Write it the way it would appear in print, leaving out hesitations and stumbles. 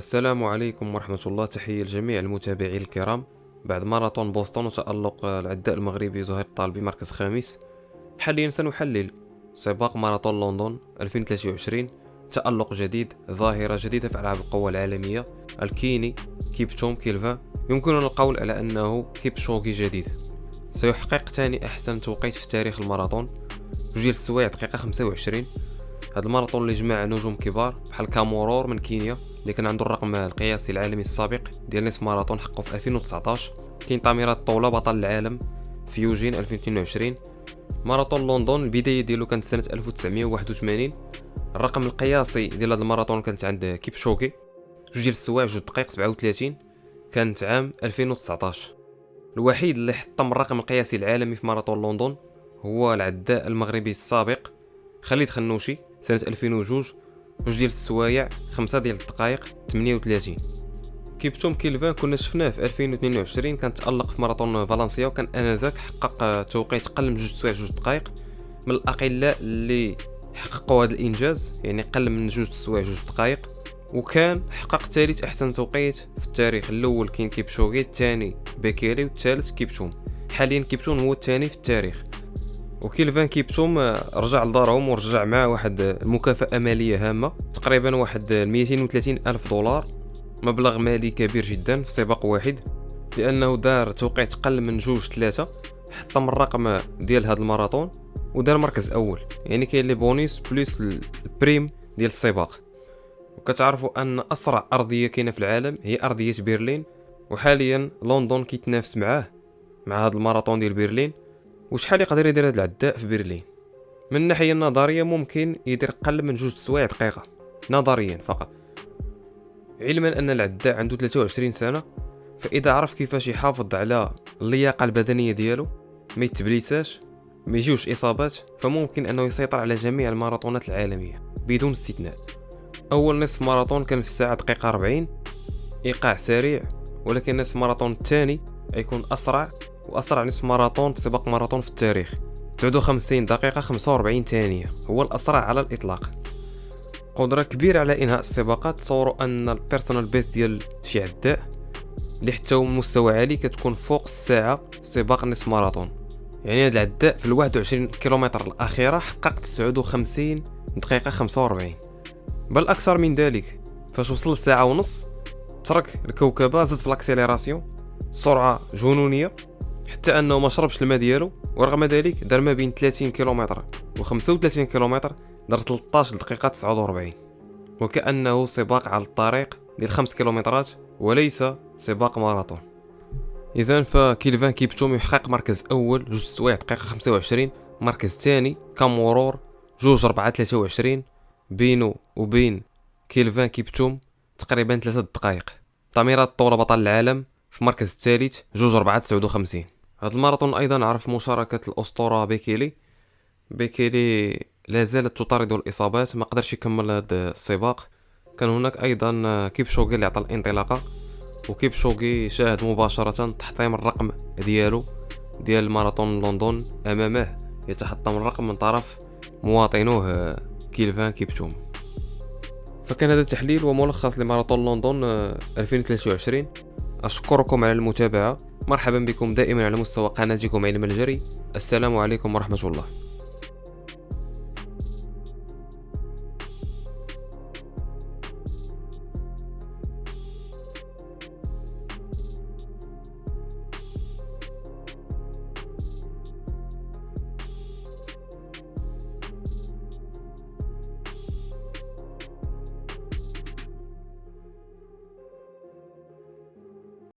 السلام عليكم ورحمة الله. تحية لجميع المتابعين الكرام. بعد ماراثون بوسطن وتألق العداء المغربي زهير الطالبي مركز خامس، حاليا سنحلل سباق ماراثون لندن 2023. تألق جديد، ظاهرة جديدة في ألعاب القوى العالمية. الكيني كيبتوم كيلفان يمكننا القول على أنه كيبشوغي جديد، سيحقق ثاني أحسن توقيت في تاريخ الماراثون، 2 السوايع دقيقة 25. هذا الماراثون اللي جمع نجوم كبار بحال كامورور من كينيا اللي كان عنده الرقم القياسي العالمي السابق ديال نصف ماراثون حقه في 2019. كاين تاميرات الطولة بطل العالم في يوجين 2022. ماراثون لندن البداية ديالو كانت سنة 1981. الرقم القياسي ديال هذا الماراثون كانت عند كيبشوغي 2 السوايع 2 دقائق 37، كانت عام 2019. الوحيد اللي حطم الرقم القياسي العالمي في ماراثون لندن هو العداء المغربي السابق خالد خنوشي سنة 2002، 2 ديال السوايع 5 ديال الدقائق 38. كيبتوم كيلفان كنا شفناه في 2022، كان تألق في ماراثون فالنسيا وكان انذاك حقق توقيت قل من 2 السوايع 2 دقائق، من الاقلة اللي حققوا هذا الانجاز، يعني قل من 2 السوايع 2 دقائق، وكان حقق ثالث احسن توقيت في التاريخ. الاول كاين كيبشوغي، الثاني بيكيلي، والثالث كيبتوم. حاليا كيبتوم هو الثاني في التاريخ. وكيلفان كيبتوم رجع لدارهم ورجع معاه واحد المكافأة مالية هامة، تقريبا واحد 230 ألف دولار، مبلغ مالي كبير جدا في سباق واحد، لأنه دار توقيت قل من 2-3، حطم الرقم ديال هذا الماراثون ودار مركز أول. يعني كاين لي بونيس بلس البريم ديال السباق. وكتعرفوا أن أسرع أرضية كاينة في العالم هي أرضية برلين، وحاليا لندن كيتنافس مع هذا الماراثون ديال برلين. وشحال يقدر يدير هذا العداء في برلين؟ من الناحيه النظريه ممكن يدير قل من 2 سوايع دقيقه نظريا فقط، علما ان العداء عنده 23 سنه، فاذا عرف كيفاش يحافظ على اللياقه البدنيه ديالو، ما يتبليساش، ما يجيوش اصابات، فممكن انه يسيطر على جميع الماراثونات العالميه بدون استثناء. اول نصف ماراثون كان في الساعه دقيقه 40، ايقاع سريع، ولكن نصف ماراثون الثاني يكون اسرع، وأسرع نصف ماراثون في سباق ماراثون في التاريخ، 59 دقيقة 45 ثانية، هو الأسرع على الإطلاق. قدرة كبيرة على إنهاء السباقات. تصوروا أن البيرسونال بيست ديال شي عداء اللي حتى هو مستوى عالي كتكون فوق الساعة في سباق نصف ماراثون. يعني هذا العداء في 21 كيلومتر الأخيرة حقق 59 دقيقة 45، بل أكثر من ذلك. فاش وصل لساعة ونص ترك الكوكبة، زاد في الاكسيليراسيون، سرعة جنونية، حتى انه ما شربش الماء ديالو، ورغم ذلك دار ما بين 30 كيلومتر و35 كيلومتر دار 13 دقيقة 49، وكأنه سباق على الطريق ديال 5 كيلومترات وليس سباق ماراثون. اذا فكيلفان كيبتوم يحقق مركز اول 2 سوايع دقيقة 25، مركز ثاني كامورور 2:4:23، بينه وبين كيلفان كيبتوم تقريبا 3 دقائق. تاميرات الطولة بطل العالم في المركز الثالث 2:4:59. هذا الماراثون ايضا عرف مشاركه الاسطوره بيكيلي لا زالت تطارد الاصابات، ما قدرش يكمل هذا السباق. كان هناك ايضا كيبشوغي اللي عطى الانطلاقه، وكيبشوغي شاهد مباشره تحطيم الرقم ديالو ديال ماراثون لندن، امامه يتحطم الرقم من طرف مواطنوه كيلفان كيبتوم. فكان هذا تحليل وملخص لماراثون لندن 2023. أشكركم على المتابعة، مرحبا بكم دائما على مستوى قناتكم علم الجري. السلام عليكم ورحمة الله.